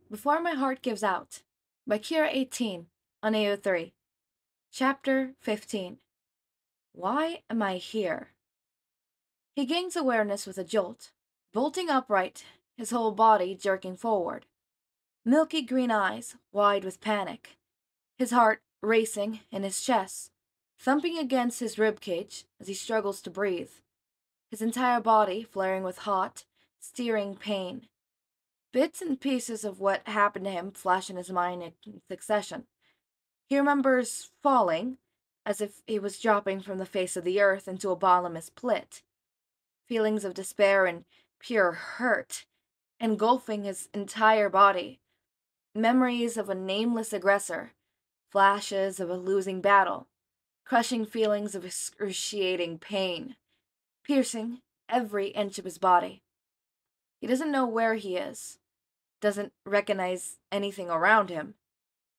Before My Heart Gives Out by Kira 18 on AO3. Chapter 15. Why am I here? He gains awareness with a jolt, bolting upright, his whole body jerking forward. Milky green eyes, wide with panic. His heart racing in his chest, thumping against his ribcage as he struggles to breathe. His entire body flaring with hot, searing pain. Bits and pieces of what happened to him flash in his mind in succession. He remembers falling, as if he was dropping from the face of the earth into a bottomless pit. Feelings of despair and pure hurt, engulfing his entire body. Memories of a nameless aggressor, flashes of a losing battle, crushing feelings of excruciating pain, piercing every inch of his body. He doesn't know where he is, doesn't recognize anything around him.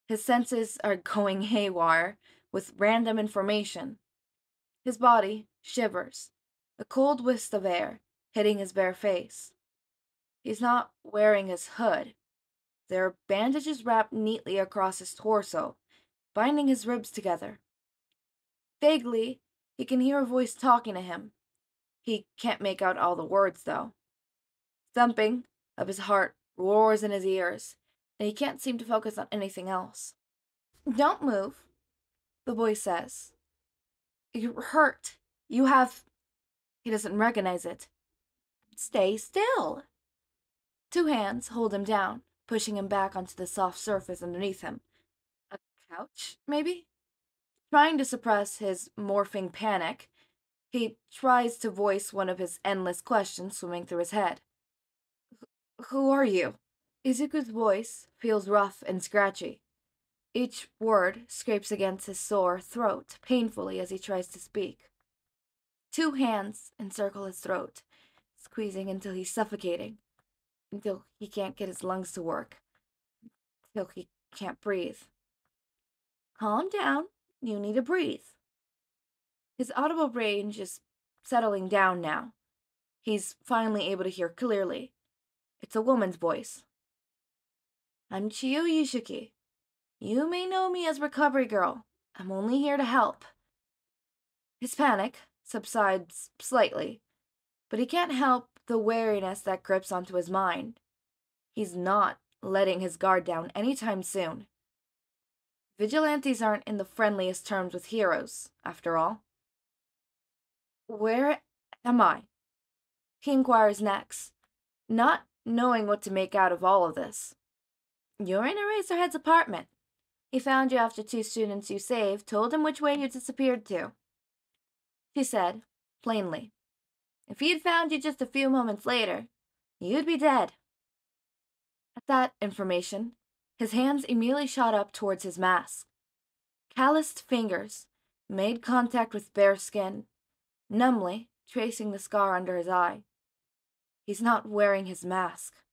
His senses are going haywire with random information. His body shivers, a cold wisp of air hitting his bare face. He's not wearing his hood. There are bandages wrapped neatly across his torso, binding his ribs together. Vaguely, he can hear a voice talking to him. He can't make out all the words, though. Thumping of his heart roars in his ears, and he can't seem to focus on anything else. "Don't move," the voice says. "You're hurt. You have—" He doesn't recognize it. "Stay still." Two hands hold him down, pushing him back onto the soft surface underneath him. A couch, maybe? Trying to suppress his morphing panic, he tries to voice one of his endless questions swimming through his head. "Who are you?" Izuku's voice feels rough and scratchy. Each word scrapes against his sore throat painfully as he tries to speak. Two hands encircle his throat, squeezing until he's suffocating, until he can't get his lungs to work, until he can't breathe. "Calm down. You need to breathe." His audible range is settling down now. He's finally able to hear clearly. It's a woman's voice. "I'm Chiyo Yushuki. You may know me as Recovery Girl. I'm only here to help." His panic subsides slightly, but he can't help the wariness that grips onto his mind. He's not letting his guard down anytime soon. Vigilantes aren't in the friendliest terms with heroes, after all. "Where am I?" he inquires next, not knowing what to make out of all of this. "You're in Eraserhead's apartment. He found you after two students you saved told him which way you disappeared to," she said, plainly. "If he'd found you just a few moments later, you'd be dead." At that information, his hands immediately shot up towards his mask. Calloused fingers made contact with bare skin, numbly tracing the scar under his eye. He's not wearing his mask.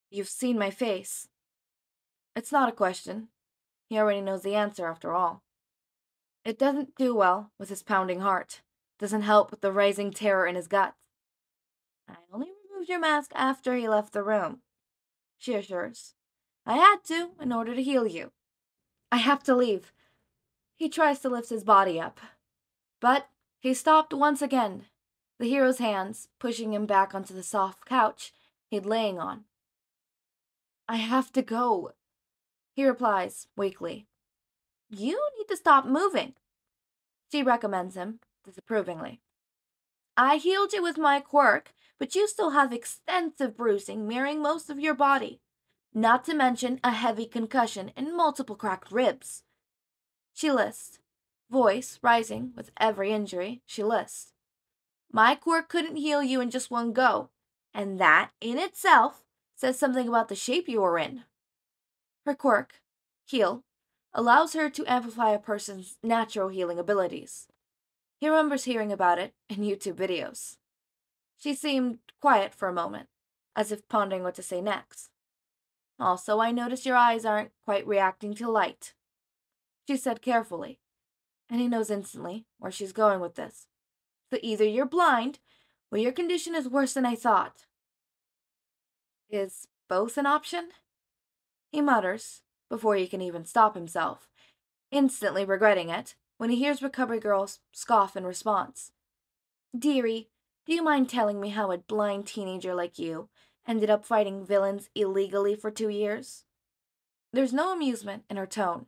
"You've seen my face." It's not a question. He already knows the answer after all. It doesn't do well with his pounding heart. Doesn't help with the rising terror in his guts. "I only removed your mask after he left the room," she assures. "I had to in order to heal you." "I have to leave." He tries to lift his body up, but he's stopped once again, the hero's hands pushing him back onto the soft couch he'd laying on. "I have to go," he replies weakly. "You need to stop moving," she recommends him disapprovingly. "I healed you with my quirk, but you still have extensive bruising mirroring most of your body, not to mention a heavy concussion and multiple cracked ribs." She lists, voice rising with every injury she lists. "My quirk couldn't heal you in just one go, and that, in itself, says something about the shape you were in." Her quirk, Heal, allows her to amplify a person's natural healing abilities. He remembers hearing about it in YouTube videos. She seemed quiet for a moment, as if pondering what to say next. "Also, I notice your eyes aren't quite reacting to light," she said carefully, and he knows instantly where she's going with this. "So either you're blind, or your condition is worse than I thought." His both an option? He mutters, before he can even stop himself, instantly regretting it when he hears Recovery Girl scoff in response. Dearie, do you mind telling me how a blind teenager like you ended up fighting villains illegally for 2 years? There's no amusement in her tone,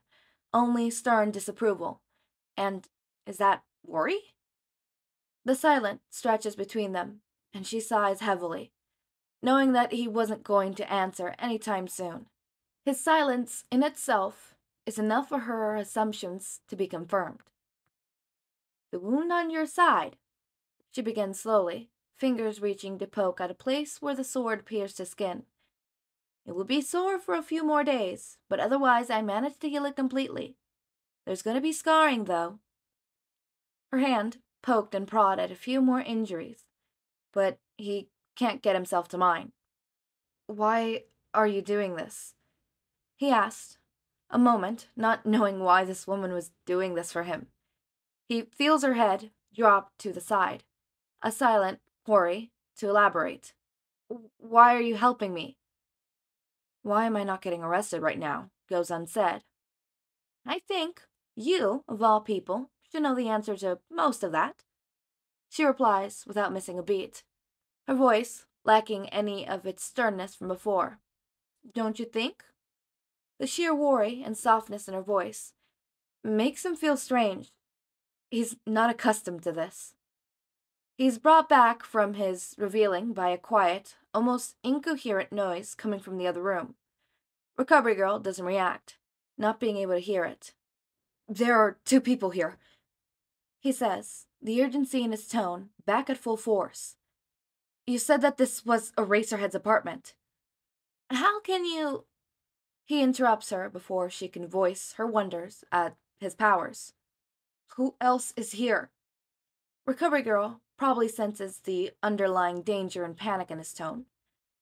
only stern disapproval. And is that worry? The silence stretches between them, and she sighs heavily, knowing that he wasn't going to answer any time soon. His silence, in itself, is enough for her assumptions to be confirmed. The wound on your side, she begins slowly, fingers reaching to poke at a place where the sword pierced his skin. It will be sore for a few more days, but otherwise I managed to heal it completely. There's going to be scarring, though. Her hand poked and prod at a few more injuries, but he can't get himself to mind. Why are you doing this? He asked, a moment, not knowing why this woman was doing this for him. He feels her head drop to the side, a silent query to elaborate. Why are you helping me? Why am I not getting arrested right now? Goes unsaid. I think you, of all people, should know the answer to most of that. She replies without missing a beat, her voice lacking any of its sternness from before. Don't you think? The sheer worry and softness in her voice makes him feel strange. He's not accustomed to this. He's brought back from his revealing by a quiet, almost incoherent noise coming from the other room. Recovery Girl doesn't react, not being able to hear it. There are 2 people here, he says, the urgency in his tone back at full force. You said that this was Eraserhead's apartment. How can you... He interrupts her before she can voice her wonders at his powers. Who else is here? Recovery Girl probably senses the underlying danger and panic in his tone,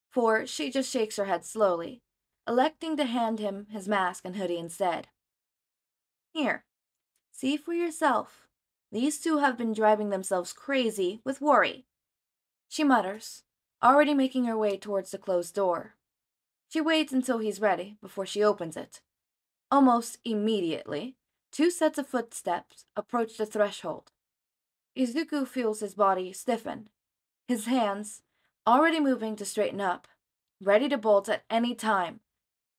for she just shakes her head slowly, electing to hand him his mask and hoodie instead. Here, see for yourself. These 2 have been driving themselves crazy with worry, she mutters, already making her way towards the closed door. She waits until he's ready before she opens it. Almost immediately, 2 sets of footsteps approach the threshold. Izuku feels his body stiffen, his hands already moving to straighten up, ready to bolt at any time.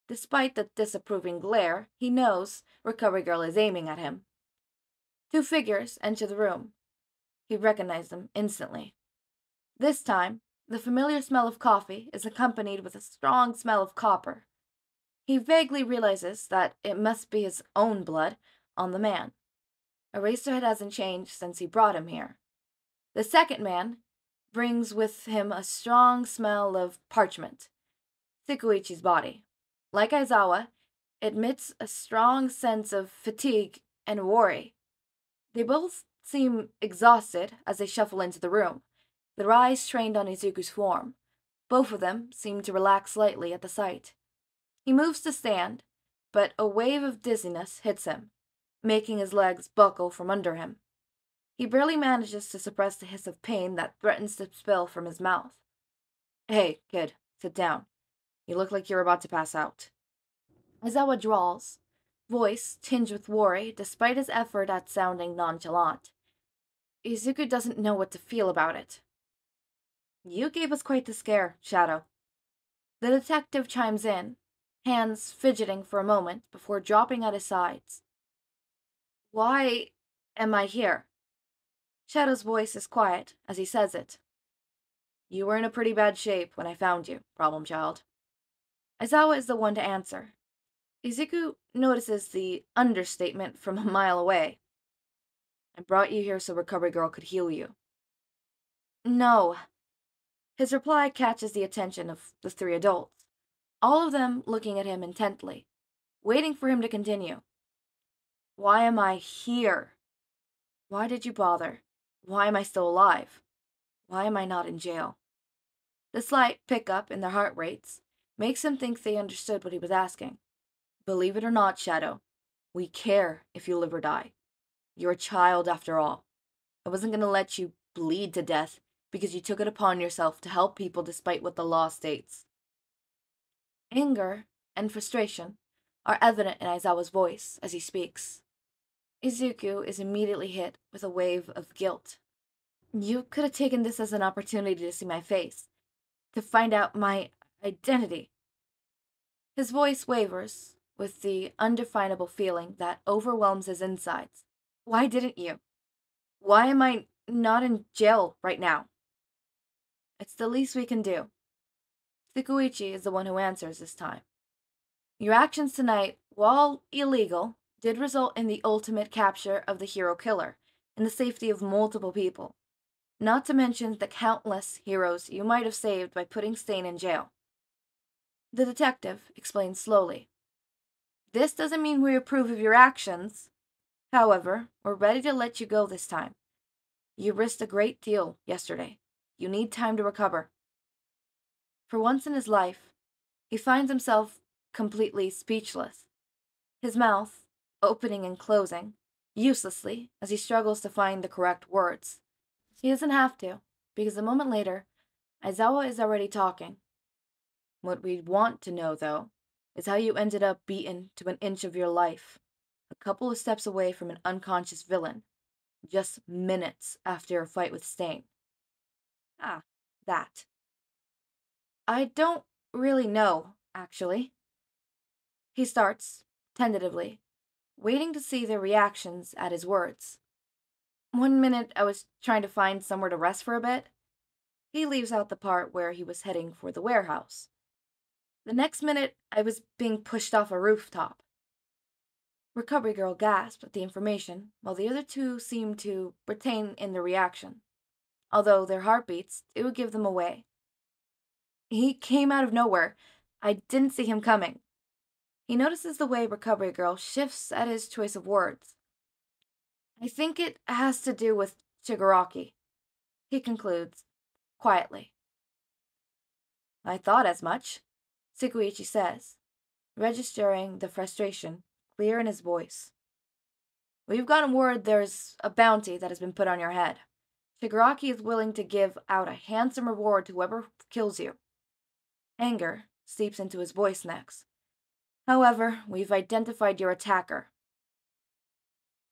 Despite the disapproving glare, he knows Recovery Girl is aiming at him. 2 figures enter the room. He recognized them instantly. This time, the familiar smell of coffee is accompanied with a strong smell of copper. He vaguely realizes that it must be his own blood on the man. Eraserhead hasn't changed since he brought him here. The second man brings with him a strong smell of parchment, Tsukauchi's body. Like Aizawa, it emits a strong sense of fatigue and worry. They both seem exhausted as they shuffle into the room, their eyes trained on Izuku's form. Both of them seem to relax slightly at the sight. He moves to stand, but a wave of dizziness hits him, making his legs buckle from under him. He barely manages to suppress the hiss of pain that threatens to spill from his mouth. Hey, kid, sit down. You look like you're about to pass out. Aizawa drawls, voice tinged with worry despite his effort at sounding nonchalant. Izuku doesn't know what to feel about it. You gave us quite the scare, Shadow. The detective chimes in, hands fidgeting for a moment before dropping at his sides. Why am I here? Shadow's voice is quiet as he says it. You were in a pretty bad shape when I found you, problem child. Aizawa is the one to answer. Izuku notices the understatement from a mile away. I brought you here so Recovery Girl could heal you. No. His reply catches the attention of the 3 adults, all of them looking at him intently, waiting for him to continue. Why am I here? Why did you bother? Why am I still alive? Why am I not in jail? The slight pickup in their heart rates makes him think they understood what he was asking. Believe it or not, Shadow, we care if you live or die. You're a child after all. I wasn't going to let you bleed to death because you took it upon yourself to help people despite what the law states. Anger and frustration are evident in Aizawa's voice as he speaks. Izuku is immediately hit with a wave of guilt. You could have taken this as an opportunity to see my face, to find out my identity. His voice wavers with the undefinable feeling that overwhelms his insides. Why didn't you? Why am I not in jail right now? It's the least we can do. Tsukauchi is the one who answers this time. Your actions tonight, while illegal, did result in the ultimate capture of the hero killer and the safety of multiple people, not to mention the countless heroes you might have saved by putting Stain in jail. The detective explains slowly. This doesn't mean we approve of your actions. However, we're ready to let you go this time. You risked a great deal yesterday. You need time to recover. For once in his life, he finds himself completely speechless, his mouth opening and closing, uselessly, as he struggles to find the correct words. He doesn't have to, because a moment later, Aizawa is already talking. What we want to know, though, is how you ended up beaten to an inch of your life, a couple of steps away from an unconscious villain, just minutes after your fight with Stain. Ah, that. I don't really know, actually. He starts, tentatively, waiting to see their reactions at his words. One minute I was trying to find somewhere to rest for a bit. He leaves out the part where he was heading for the warehouse. The next minute I was being pushed off a rooftop. Recovery Girl gasped at the information, while the other two seemed to retain in their reaction. Although their heartbeats, it would give them away. He came out of nowhere. I didn't see him coming. He notices the way Recovery Girl shifts at his choice of words. I think it has to do with Shigaraki, he concludes, quietly. I thought as much, Tsukauchi says, registering the frustration clear in his voice. We've gotten word there's a bounty that has been put on your head. Shigaraki is willing to give out a handsome reward to whoever kills you. Anger seeps into his voice next. However, we've identified your attacker.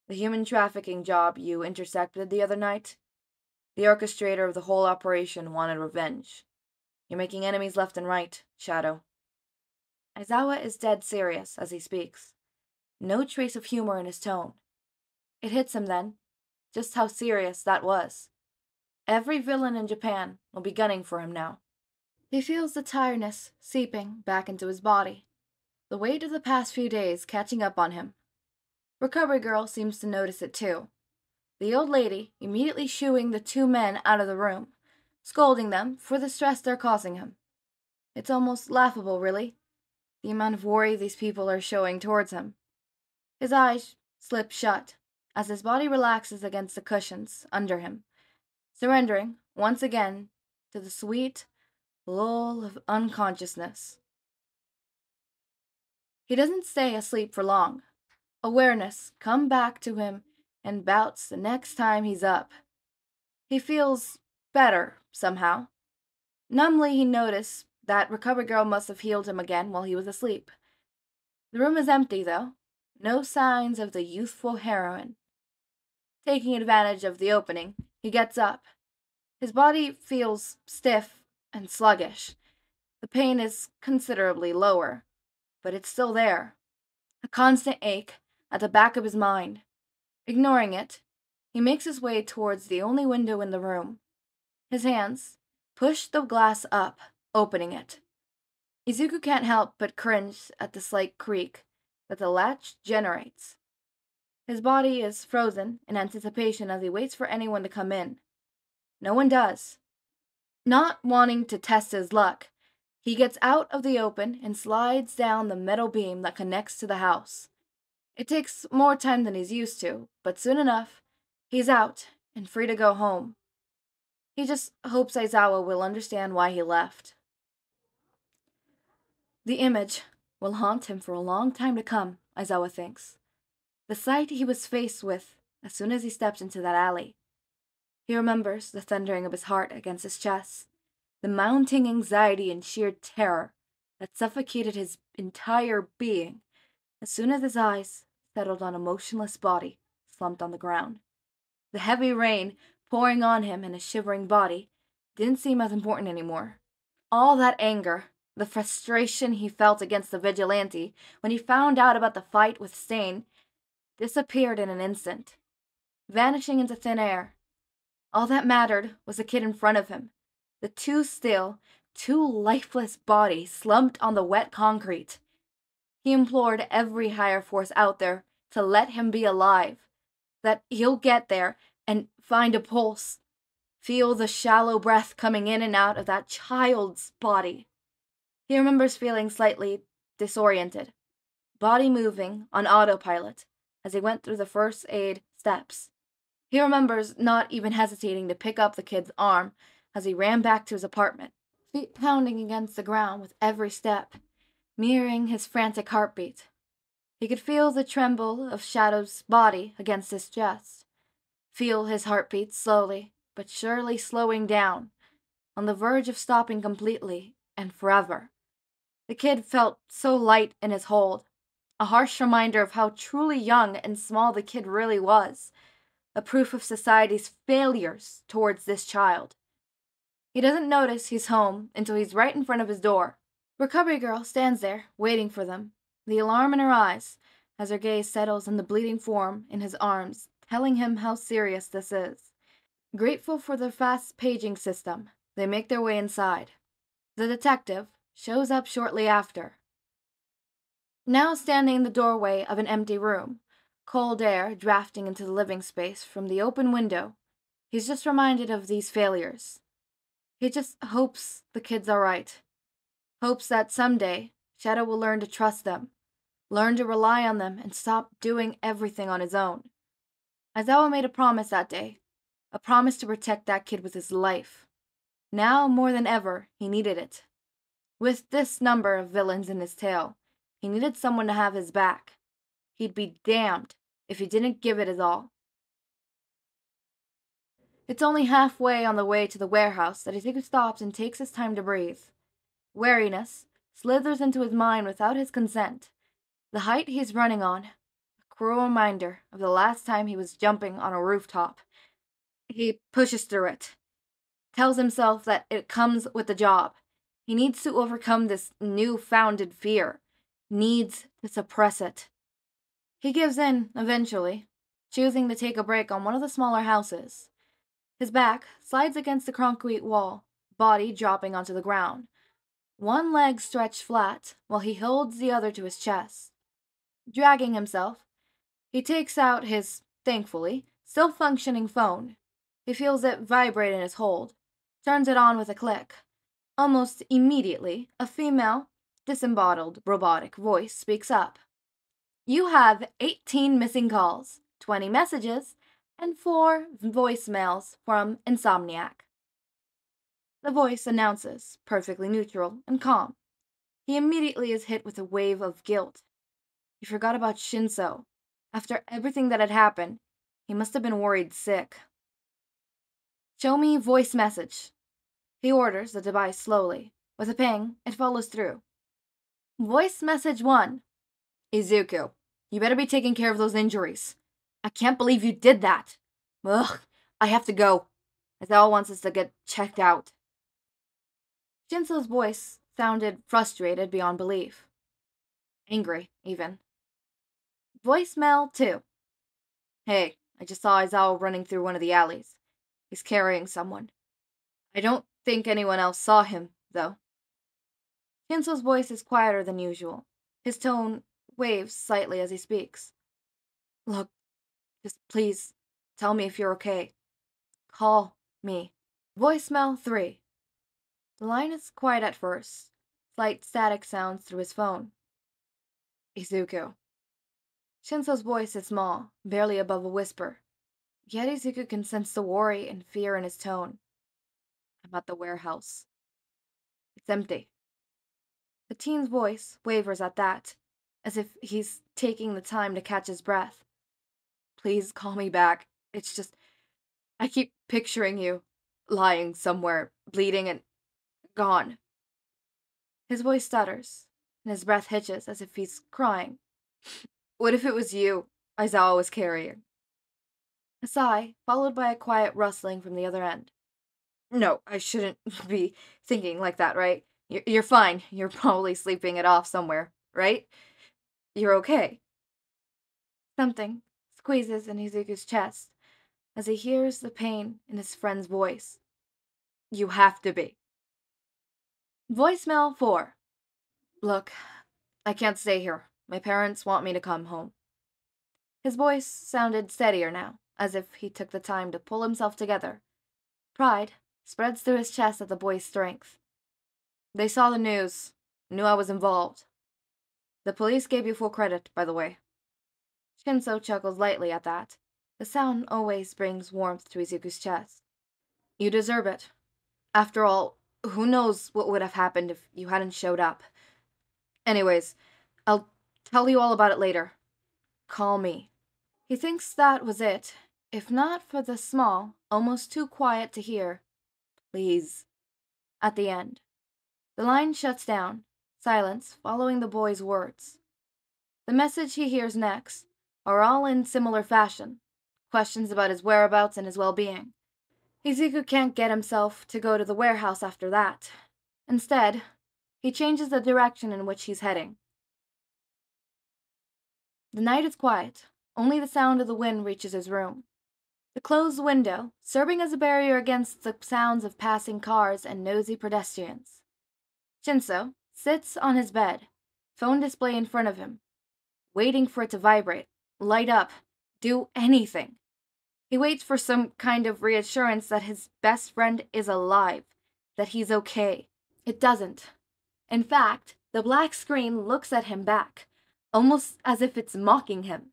The human trafficking job you intercepted the other night? The orchestrator of the whole operation wanted revenge. You're making enemies left and right, Shadow. Aizawa is dead serious as he speaks. No trace of humor in his tone. It hits him then, just how serious that was. Every villain in Japan will be gunning for him now. He feels the tiredness seeping back into his body, the weight of the past few days catching up on him. Recovery Girl seems to notice it too. The old lady immediately shooing the two men out of the room, scolding them for the stress they're causing him. It's almost laughable, really, the amount of worry these people are showing towards him. His eyes slip shut as his body relaxes against the cushions under him, surrendering once again to the sweet lull of unconsciousness. He doesn't stay asleep for long. Awareness come back to him and bouts the next time he's up. He feels better, somehow. Numbly he noticed that Recovery Girl must have healed him again while he was asleep. The room is empty, though. No signs of the youthful heroine. Taking advantage of the opening, he gets up. His body feels stiff and sluggish. The pain is considerably lower, but it's still there. A constant ache at the back of his mind. Ignoring it, he makes his way towards the only window in the room. His hands push the glass up, opening it. Izuku can't help but cringe at the slight creak that the latch generates. His body is frozen in anticipation as he waits for anyone to come in. No one does. Not wanting to test his luck, he gets out of the open and slides down the metal beam that connects to the house. It takes more time than he's used to, but soon enough, he's out and free to go home. He just hopes Aizawa will understand why he left. The image will haunt him for a long time to come, Aizawa thinks. The sight he was faced with as soon as he stepped into that alley. He remembers the thundering of his heart against his chest, the mounting anxiety and sheer terror that suffocated his entire being as soon as his eyes settled on a motionless body slumped on the ground. The heavy rain pouring on him and his shivering body didn't seem as important anymore. All that anger, the frustration he felt against the Vigilante when he found out about the fight with Stain, disappeared in an instant, vanishing into thin air. All that mattered was the kid in front of him, the two still, two lifeless bodies slumped on the wet concrete. He implored every higher force out there to let him be alive, that he'll get there and find a pulse, feel the shallow breath coming in and out of that child's body. He remembers feeling slightly disoriented, body moving on autopilot as he went through the first aid steps. He remembers not even hesitating to pick up the kid's arm as he ran back to his apartment, feet pounding against the ground with every step, mirroring his frantic heartbeat. He could feel the tremble of Shadow's body against his chest, feel his heartbeat slowly but surely slowing down, on the verge of stopping completely and forever. The kid felt so light in his hold, a harsh reminder of how truly young and small the kid really was, a proof of society's failures towards this child. He doesn't notice he's home until he's right in front of his door. Recovery girl stands there, waiting for them, the alarm in her eyes, as her gaze settles on the bleeding form in his arms, telling him how serious this is. Grateful for the fast paging system, they make their way inside. The detective shows up shortly after. Now standing in the doorway of an empty room, cold air drafting into the living space from the open window, he's just reminded of these failures. He just hopes the kid's alright. Hopes that someday Shadow will learn to trust them, learn to rely on them, and stop doing everything on his own. Aizawa made a promise that day, a promise to protect that kid with his life. Now, more than ever, he needed it. With this number of villains in his tail, he needed someone to have his back. He'd be damned if he didn't give it his all. It's only halfway on the way to the warehouse that Izuku stops and takes his time to breathe. Wariness slithers into his mind without his consent. The height he's running on, a cruel reminder of the last time he was jumping on a rooftop. He pushes through it, tells himself that it comes with the job. He needs to overcome this new-founded fear, needs to suppress it. He gives in, eventually, choosing to take a break on one of the smaller houses. His back slides against the concrete wall, body dropping onto the ground. One leg stretched flat, while he holds the other to his chest. Dragging himself, he takes out his, thankfully, still functioning phone. He feels it vibrate in his hold, turns it on with a click. Almost immediately, a female, disembodied robotic voice speaks up. You have 18 missing calls, 20 messages, and 4 voicemails from Insomniac. The voice announces, perfectly neutral and calm. He immediately is hit with a wave of guilt. He forgot about Shinsou. After everything that had happened, he must have been worried sick. Show me voice message. He orders the device slowly. With a ping, it follows through. Voice message 1. Izuku, you better be taking care of those injuries. I can't believe you did that. Ugh, I have to go. Aizawa wants us to get checked out. Shinsou's voice sounded frustrated beyond belief. Angry, even. Voicemail 2. Hey, I just saw Aizawa running through one of the alleys. He's carrying someone. I don't think anyone else saw him, though. Shinsou's voice is quieter than usual. His tone waves slightly as he speaks. Look, just please, tell me if you're okay. Call me. Voicemail 3. The line is quiet at first. Slight static sounds through his phone. Izuku. Shinsou's voice is small, barely above a whisper. Yet Izuku can sense the worry and fear in his tone. I'm at the warehouse. It's empty. The teen's voice wavers at that, as if he's taking the time to catch his breath. Please call me back. It's just, I keep picturing you, lying somewhere, bleeding and gone. His voice stutters, and his breath hitches as if he's crying. What if it was you Aizawa was carrying? A sigh, followed by a quiet rustling from the other end. No, I shouldn't be thinking like that, right? You're fine. You're probably sleeping it off somewhere, right? You're okay. Something squeezes in Izuku's chest as he hears the pain in his friend's voice. You have to be. Voicemail 4. Look, I can't stay here. My parents want me to come home. His voice sounded steadier now, as if he took the time to pull himself together. Pride spreads through his chest at the boy's strength. They saw the news, knew I was involved. The police gave you full credit, by the way. Shinsou chuckles lightly at that. The sound always brings warmth to Izuku's chest. You deserve it. After all, who knows what would have happened if you hadn't showed up. Anyways, I'll tell you all about it later. Call me. He thinks that was it, if not for the small, almost too quiet to hear, please, at the end. The line shuts down, silence following the boy's words. The message he hears next are all in similar fashion, questions about his whereabouts and his well-being. Izuku can't get himself to go to the warehouse after that. Instead, he changes the direction in which he's heading. The night is quiet. Only the sound of the wind reaches his room. The closed window, serving as a barrier against the sounds of passing cars and nosy pedestrians. Shinsou sits on his bed, phone display in front of him, waiting for it to vibrate, light up, do anything. He waits for some kind of reassurance that his best friend is alive, that he's okay. It doesn't. In fact, the black screen looks at him back, almost as if it's mocking him.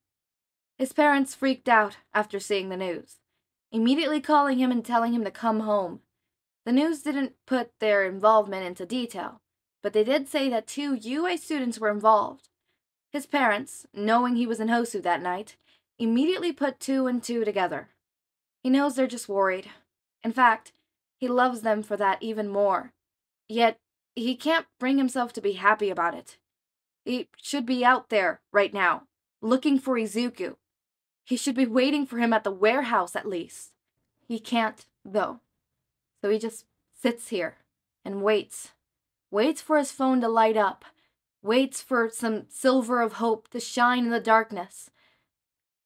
His parents freaked out after seeing the news, immediately calling him and telling him to come home. The news didn't put their involvement into detail, but they did say that 2 UA students were involved. His parents, knowing he was in Hosu that night, immediately put 2 and 2 together. He knows they're just worried. In fact, he loves them for that even more. Yet, he can't bring himself to be happy about it. He should be out there right now, looking for Izuku. He should be waiting for him at the warehouse at least. He can't, though. So he just sits here and waits. Waits for his phone to light up. Waits for some silver of hope to shine in the darkness.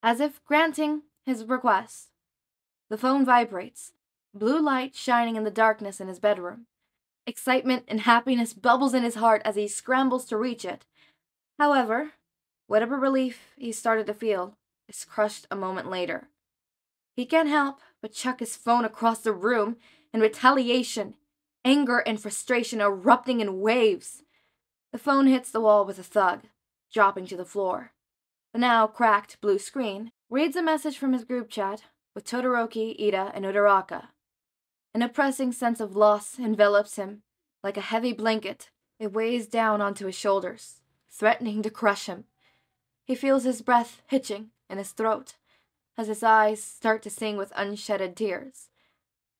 As if granting his request. The phone vibrates, blue light shining in the darkness in his bedroom. Excitement and happiness bubbles in his heart as he scrambles to reach it. However, whatever relief he started to feel is crushed a moment later. He can't help but chuck his phone across the room in retaliation, anger and frustration erupting in waves. The phone hits the wall with a thud, dropping to the floor. The now cracked blue screen reads a message from his group chat with Todoroki, Ida, and Uraraka. An oppressing sense of loss envelops him like a heavy blanket. It weighs down onto his shoulders, threatening to crush him. He feels his breath hitching in his throat as his eyes start to sing with unshedded tears.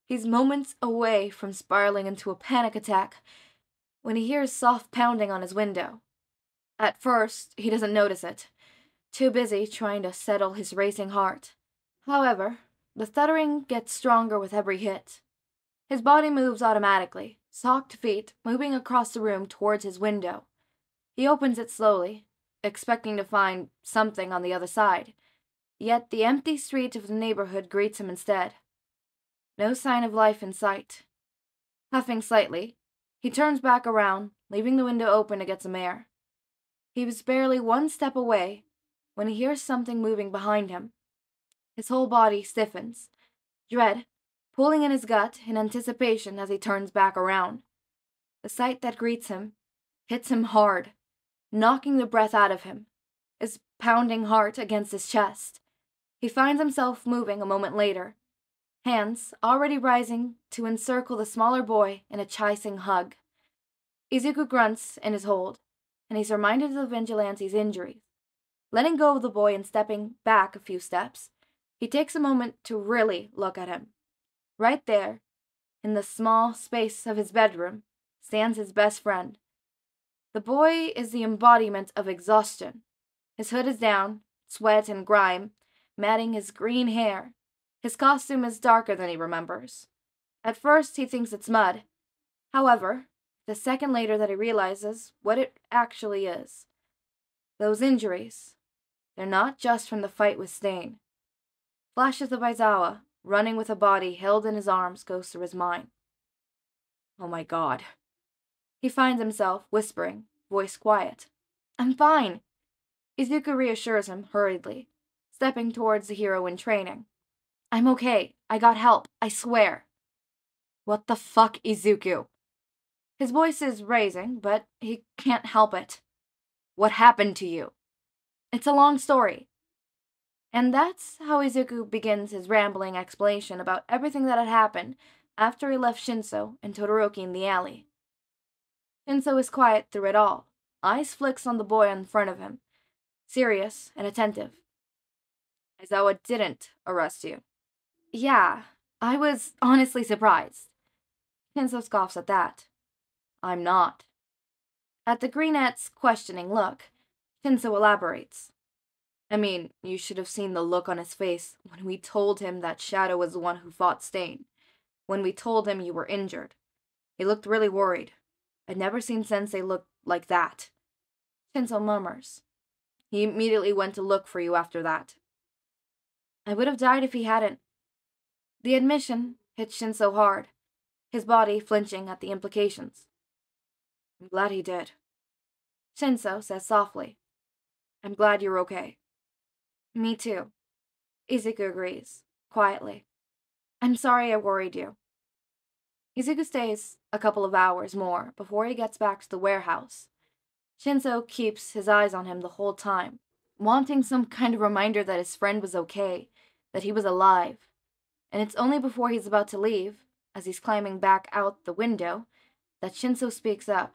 He's moments away from spiraling into a panic attack when he hears soft pounding on his window. At first, he doesn't notice it, too busy trying to settle his racing heart. However, the thudding gets stronger with every hit. His body moves automatically, socked feet moving across the room towards his window. He opens it slowly, expecting to find something on the other side. Yet the empty street of the neighborhood greets him instead. No sign of life in sight. Huffing slightly, he turns back around, leaving the window open to get some air. He was barely 1 step away when he hears something moving behind him. His whole body stiffens, dread pulling in his gut in anticipation as he turns back around. The sight that greets him hits him hard, knocking the breath out of him, his pounding heart against his chest. He finds himself moving a moment later, hands already rising to encircle the smaller boy in a chasing hug. Izuku grunts in his hold, and he's reminded of the Vigilante's injuries. Letting go of the boy and stepping back a few steps, he takes a moment to really look at him. Right there, in the small space of his bedroom, stands his best friend, The boy is the embodiment of exhaustion. His hood is down, sweat and grime, matting his green hair. His costume is darker than he remembers. At first, he thinks it's mud. However, the second later that he realizes what it actually is. Those injuries, they're not just from the fight with Stain. Flashes of Aizawa, running with a body held in his arms, goes through his mind. Oh my god. He finds himself whispering, voice quiet. I'm fine. Izuku reassures him hurriedly, stepping towards the hero in training. I'm okay. I got help. I swear. What the fuck, Izuku? His voice is raising, but he can't help it. What happened to you? It's a long story. And that's how Izuku begins his rambling explanation about everything that had happened after he left Shinsou and Todoroki in the alley. Shinsou is quiet through it all, eyes fixed on the boy in front of him, serious and attentive. Aizawa didn't arrest you. Yeah, I was honestly surprised. Shinsou scoffs at that. I'm not. At the greenette's questioning look, Shinsou elaborates. I mean, you should have seen the look on his face when we told him that Shadow was the one who fought Stain. When we told him you were injured. He looked really worried. I'd never seen Sensei look like that. Shinsou murmurs. He immediately went to look for you after that. I would have died if he hadn't. The admission hit Shinsou hard, his body flinching at the implications. I'm glad he did. Shinsou says softly. I'm glad you're okay. Me too. Izuku agrees, quietly. I'm sorry I worried you. Izuku stays a couple of hours more before he gets back to the warehouse. Shinsou keeps his eyes on him the whole time, wanting some kind of reminder that his friend was okay, that he was alive. And it's only before he's about to leave, as he's climbing back out the window, that Shinsou speaks up.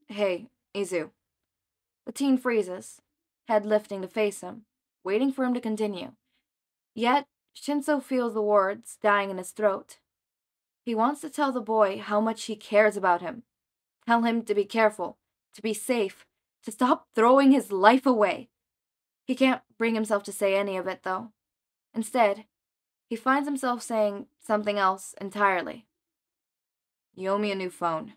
Hey, Izu. The teen freezes, head lifting to face him, waiting for him to continue. Yet, Shinsou feels the words dying in his throat. He wants to tell the boy how much he cares about him. Tell him to be careful, to be safe, to stop throwing his life away. He can't bring himself to say any of it, though. Instead, he finds himself saying something else entirely. You owe me a new phone.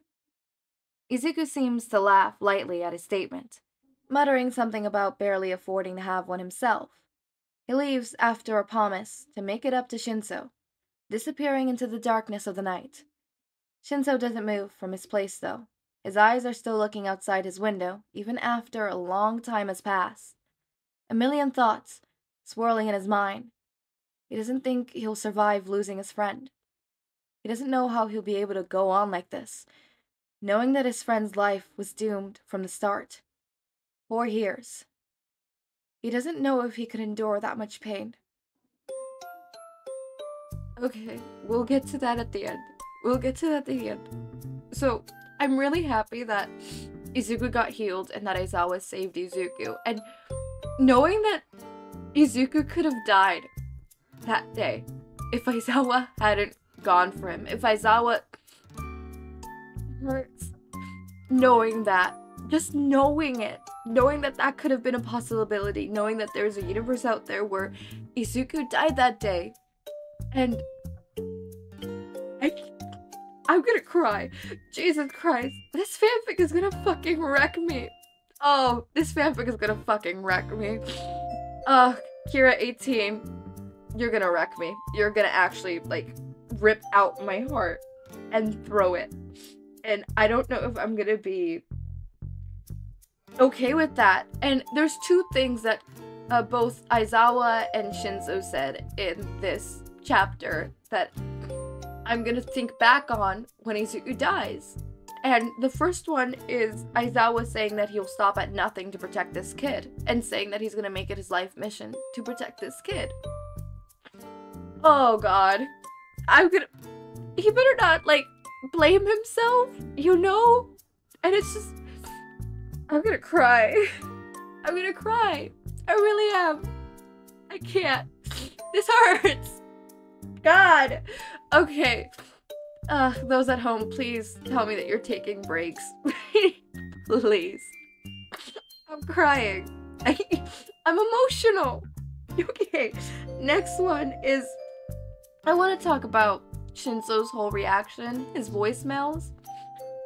Izuku seems to laugh lightly at his statement, muttering something about barely affording to have one himself. He leaves after a promise to make it up to Shinsou, disappearing into the darkness of the night. Shinsou doesn't move from his place, though. His eyes are still looking outside his window, even after a long time has passed. A million thoughts swirling in his mind. He doesn't think he'll survive losing his friend. He doesn't know how he'll be able to go on like this, knowing that his friend's life was doomed from the start. 4 years. He doesn't know if he could endure that much pain. Okay, we'll get to that at the end. So, I'm really happy that Izuku got healed and that Aizawa saved Izuku. And knowing that Izuku could have died that day if Aizawa hadn't gone for him. If Aizawa hurts knowing that. Just knowing it. Knowing that that could have been a possibility. Knowing that there's a universe out there where Izuku died that day. And I'm gonna cry. Jesus Christ. This fanfic is gonna fucking wreck me. Oh, this fanfic is gonna fucking wreck me. Kira 18, you're gonna wreck me. You're gonna actually, like, rip out my heart and throw it. And I don't know if I'm gonna be okay with that. And there's 2 things that both Aizawa and Shinsou said in this chapter that I'm gonna think back on when Izuku dies. And the first one is Aizawa saying that he'll stop at nothing to protect this kid, and saying that he's gonna make it his life mission to protect this kid. Oh god. He better not, like, blame himself, you know? And it's just, I'm gonna cry. I'm gonna cry. I really am. I can't. This hurts. God. Okay. Those at home, please tell me that you're taking breaks. Please. I'm crying. I'm emotional. Okay, next one is, I want to talk about Shinsou's whole reaction, his voicemails.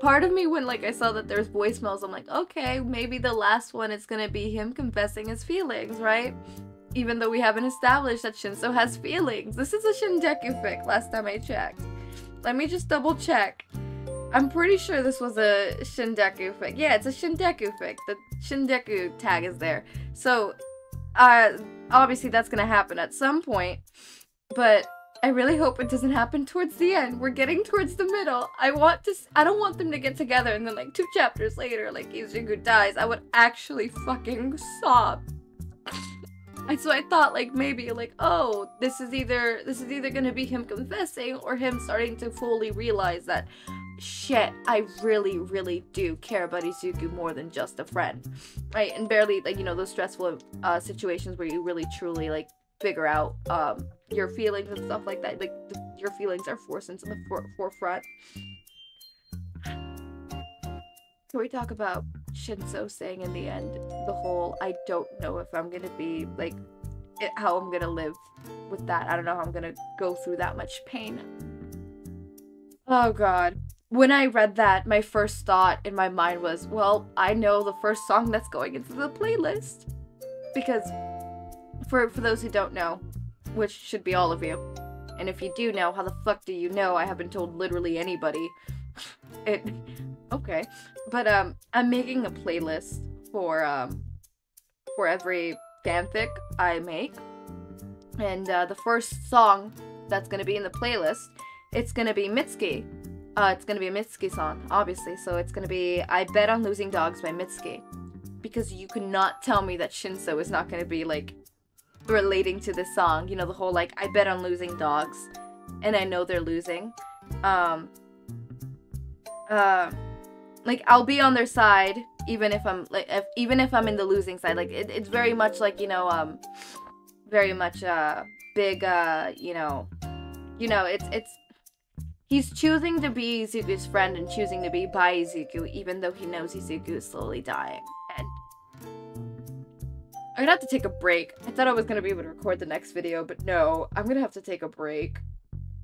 Part of me, when like I saw that there's voicemails, I'm like, okay, maybe the last one is gonna be him confessing his feelings, right? Even though we haven't established that Shinsou has feelings. This is a shindeku fic, last time I checked. Let me just double check. I'm pretty sure this was a shindeku fic. Yeah, it's a shindeku fic. The shindeku tag is there. So, obviously that's gonna happen at some point, but I really hope it doesn't happen towards the end. We're getting towards the middle. I don't want them to get together and then like 2 chapters later, like Izuku dies. I would actually fucking sob. And so I thought like maybe like, oh, this is either gonna be him confessing or him starting to fully realize that shit, I really, really do care about Izuku more than just a friend, right? And barely, like, you know, those stressful situations where you really truly like figure out your feelings and stuff like that, like your feelings are forced into the forefront. Can we talk about Shinsou saying in the end the whole, I don't know if I'm gonna be like how I'm gonna live with that, I don't know how I'm gonna go through that much pain. Oh god. When I read that, my first thought in my mind was, well, I know the first song that's going into the playlist. Because, for those who don't know, which should be all of you, and if you do know, how the fuck do you know? I haven't told literally anybody. Okay. But, I'm making a playlist for every fanfic I make. And, the first song that's gonna be in the playlist, it's gonna be Mitsuki. It's gonna be a Mitsuki song, obviously, so it's gonna be I Bet on Losing Dogs by Mitsuki. Because you could not tell me that Shinsou is not gonna be, like, relating to this song. You know, the whole, like, I bet on losing dogs, and I know they're losing. Like, I'll be on their side, even if I'm, like, even if I'm in the losing side. Like, it's very much, like, you know, very much, big, you know, it's he's choosing to be Izuku's friend and choosing to be by Izuku, even though he knows Izuku is slowly dying. And I'm gonna have to take a break. I thought I was gonna be able to record the next video, but no, I'm gonna have to take a break.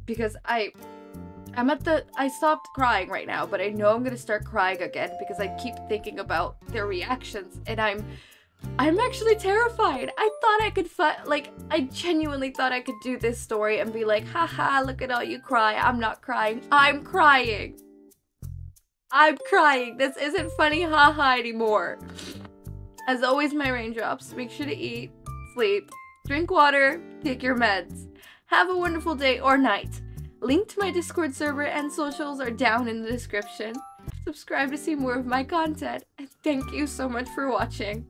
Because I stopped crying right now, but I know I'm gonna start crying again because I keep thinking about their reactions, and I'm actually terrified. I thought I could I genuinely thought I could do this story and be like, haha, look at all you cry. I'm not crying. I'm crying. I'm crying. This isn't funny haha anymore. As always, my raindrops. Make sure to eat, sleep, drink water, take your meds. Have a wonderful day or night. Link to my Discord server and socials are down in the description. Subscribe to see more of my content. And thank you so much for watching.